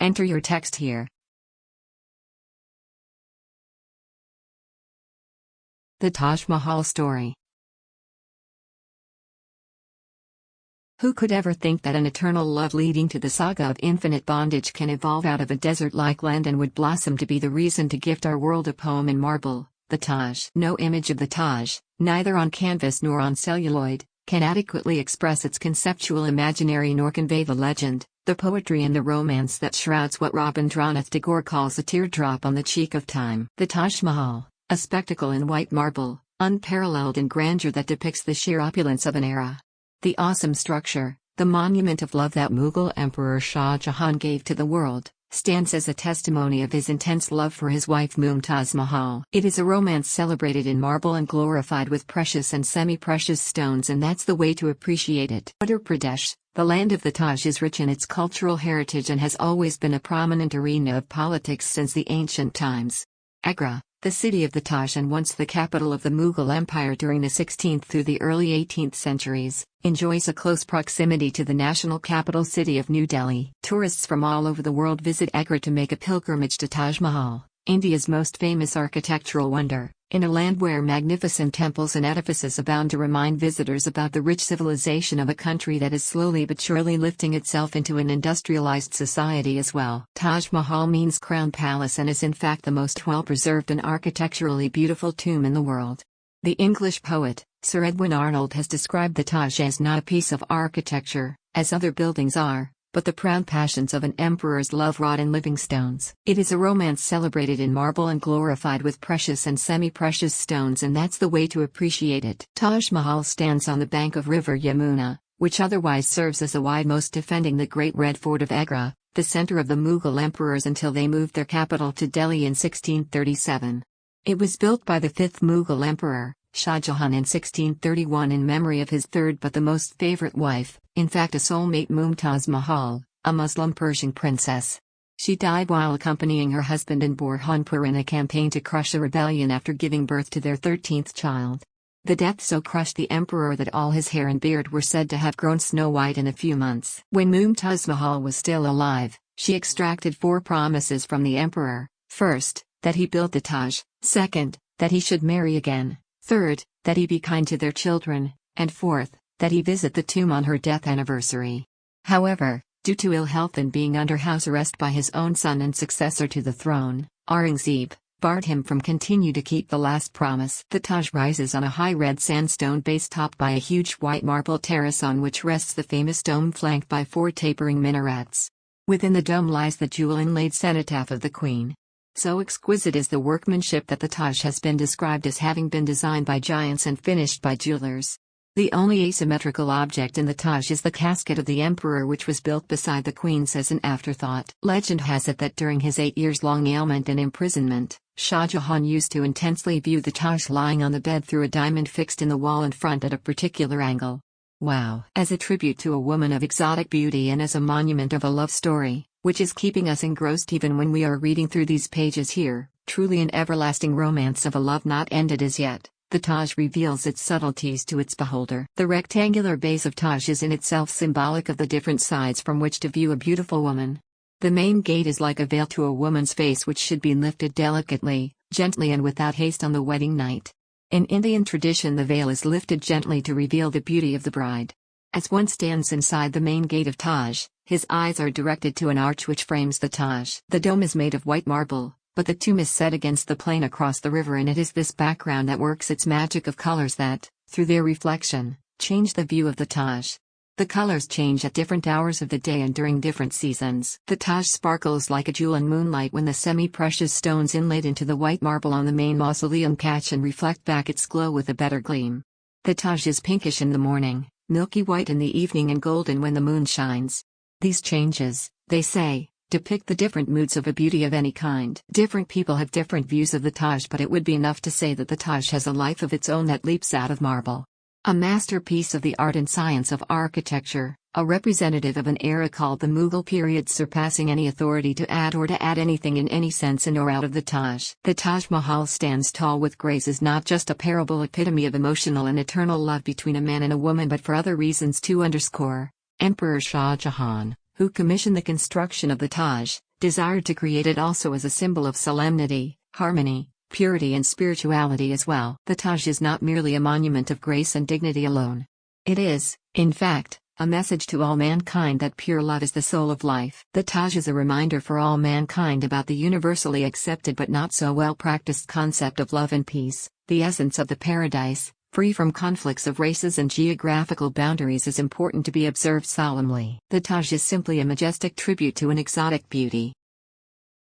Enter your text here. The Taj Mahal story. Who could ever think that an eternal love leading to the saga of infinite bondage can evolve out of a desert-like land and would blossom to be the reason to gift our world a poem in marble, the Taj? No image of the Taj, neither on canvas nor on celluloid, can adequately express its conceptual imaginary nor convey the legend, the poetry and the romance that shrouds what Rabindranath Tagore calls a teardrop on the cheek of time. The Taj Mahal, a spectacle in white marble, unparalleled in grandeur that depicts the sheer opulence of an era. The awesome structure, the monument of love that Mughal Emperor Shah Jahan gave to the world, stands as a testimony of his intense love for his wife Mumtaz Mahal. It is a romance celebrated in marble and glorified with precious and semi-precious stones, and that's the way to appreciate it. Uttar Pradesh, the land of the Taj, is rich in its cultural heritage and has always been a prominent arena of politics since the ancient times. Agra, the city of the Taj and once the capital of the Mughal Empire during the 16th through the early 18th centuries, enjoys a close proximity to the national capital city of New Delhi. Tourists from all over the world visit Agra to make a pilgrimage to Taj Mahal, India's most famous architectural wonder, in a land where magnificent temples and edifices abound to remind visitors about the rich civilization of a country that is slowly but surely lifting itself into an industrialized society as well. Taj Mahal means crown palace and is in fact the most well-preserved and architecturally beautiful tomb in the world. The English poet, Sir Edwin Arnold, has described the Taj as not a piece of architecture, as other buildings are, but the proud passions of an emperor's love wrought in living stones. It is a romance celebrated in marble and glorified with precious and semi-precious stones, and that's the way to appreciate it. Taj Mahal stands on the bank of river Yamuna, which otherwise serves as a wide moat defending the Great Red Fort of Agra, the center of the Mughal emperors until they moved their capital to Delhi in 1637. It was built by the fifth Mughal emperor, Shah Jahan, in 1631 in memory of his third but the most favorite wife, in fact a soulmate, Mumtaz Mahal, a Muslim Persian princess. She died while accompanying her husband in Burhanpur in a campaign to crush a rebellion after giving birth to their 13th child. The death so crushed the emperor that all his hair and beard were said to have grown snow white in a few months. When Mumtaz Mahal was still alive, she extracted 4 promises from the emperor: first, that he built the Taj; second, that he should marry again; third, that he be kind to their children; and fourth, that he visit the tomb on her death anniversary. However, due to ill health and being under house arrest by his own son and successor to the throne, Aurangzeb, barred him from continue to keep the last promise. The Taj rises on a high red sandstone base topped by a huge white marble terrace on which rests the famous dome flanked by 4 tapering minarets. Within the dome lies the jewel-inlaid cenotaph of the Queen. So exquisite is the workmanship that the Taj has been described as having been designed by giants and finished by jewelers. The only asymmetrical object in the Taj is the casket of the emperor, which was built beside the Queen's as an afterthought. Legend has it that during his 8-years-long ailment and imprisonment, Shah Jahan used to intensely view the Taj lying on the bed through a diamond fixed in the wall in front at a particular angle. Wow! As a tribute to a woman of exotic beauty and as a monument of a love story, which is keeping us engrossed even when we are reading through these pages here, truly an everlasting romance of a love not ended as yet, the Taj reveals its subtleties to its beholder. The rectangular base of Taj is in itself symbolic of the different sides from which to view a beautiful woman. The main gate is like a veil to a woman's face, which should be lifted delicately, gently and without haste on the wedding night. In Indian tradition, the veil is lifted gently to reveal the beauty of the bride. As one stands inside the main gate of Taj, his eyes are directed to an arch which frames the Taj. The dome is made of white marble, but the tomb is set against the plain across the river, and it is this background that works its magic of colors that, through their reflection, change the view of the Taj. The colors change at different hours of the day and during different seasons. The Taj sparkles like a jewel in moonlight when the semi-precious stones inlaid into the white marble on the main mausoleum catch and reflect back its glow with a better gleam. The Taj is pinkish in the morning, milky white in the evening, and golden when the moon shines. These changes, they say, depict the different moods of a beauty of any kind. Different people have different views of the Taj, but it would be enough to say that the Taj has a life of its own that leaps out of marble. A masterpiece of the art and science of architecture, a representative of an era called the Mughal period, surpassing any authority to add anything in any sense in or out of the Taj. The Taj Mahal stands tall with grace is not just a parable epitome of emotional and eternal love between a man and a woman, but for other reasons too. Emperor Shah Jahan, who commissioned the construction of the Taj, desired to create it also as a symbol of solemnity, harmony, purity and spirituality as well. The Taj is not merely a monument of grace and dignity alone. It is, in fact, a message to all mankind that pure love is the soul of life. The Taj is a reminder for all mankind about the universally accepted but not so well practiced concept of love and peace. The essence of the paradise, free from conflicts of races and geographical boundaries, is important to be observed solemnly. The Taj is simply a majestic tribute to an exotic beauty.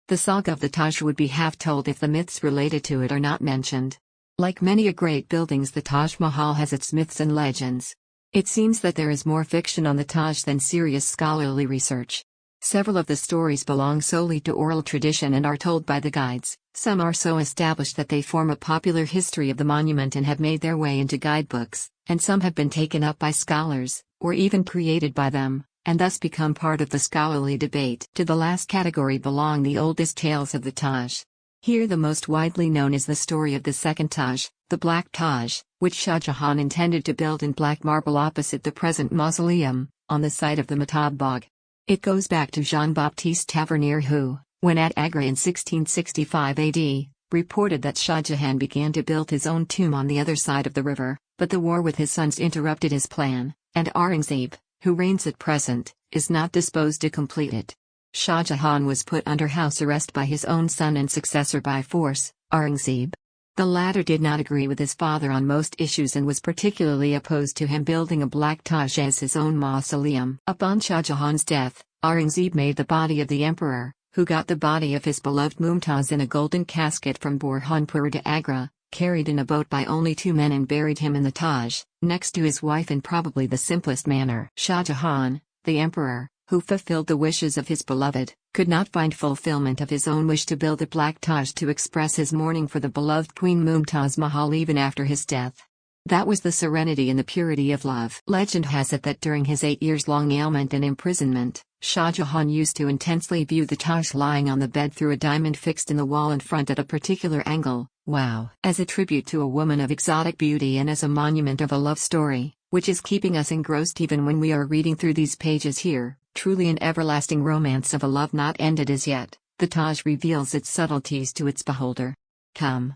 The saga of the Taj would be half told if the myths related to it are not mentioned. Like many great buildings, the Taj Mahal has its myths and legends. It seems that there is more fiction on the Taj than serious scholarly research. Several of the stories belong solely to oral tradition and are told by the guides. Some are so established that they form a popular history of the monument and have made their way into guidebooks, and some have been taken up by scholars, or even created by them, and thus become part of the scholarly debate. To the last category belong the oldest tales of the Taj. Here the most widely known is the story of the second Taj, the Black Taj, which Shah Jahan intended to build in black marble opposite the present mausoleum, on the site of the Mehtab Bagh. It goes back to Jean-Baptiste Tavernier who, when at Agra in 1665 AD, reported that Shah Jahan began to build his own tomb on the other side of the river, but the war with his sons interrupted his plan, and Aurangzeb, who reigns at present, is not disposed to complete it. Shah Jahan was put under house arrest by his own son and successor by force, Aurangzeb. The latter did not agree with his father on most issues and was particularly opposed to him building a black Taj as his own mausoleum. Upon Shah Jahan's death, Aurangzeb made the body of the emperor, who got the body of his beloved Mumtaz in a golden casket from Burhanpur to Agra, carried in a boat by only 2 men and buried him in the Taj, next to his wife in probably the simplest manner. Shah Jahan, the emperor, who fulfilled the wishes of his beloved, could not find fulfillment of his own wish to build a black Taj to express his mourning for the beloved Queen Mumtaz Mahal even after his death. That was the serenity and the purity of love. Legend has it that during his 8-years-long ailment and imprisonment, Shah Jahan used to intensely view the Taj lying on the bed through a diamond fixed in the wall in front at a particular angle. Wow! As a tribute to a woman of exotic beauty and as a monument of a love story, which is keeping us engrossed even when we are reading through these pages here. Truly an everlasting romance of a love not ended as yet, the Taj reveals its subtleties to its beholder. Come,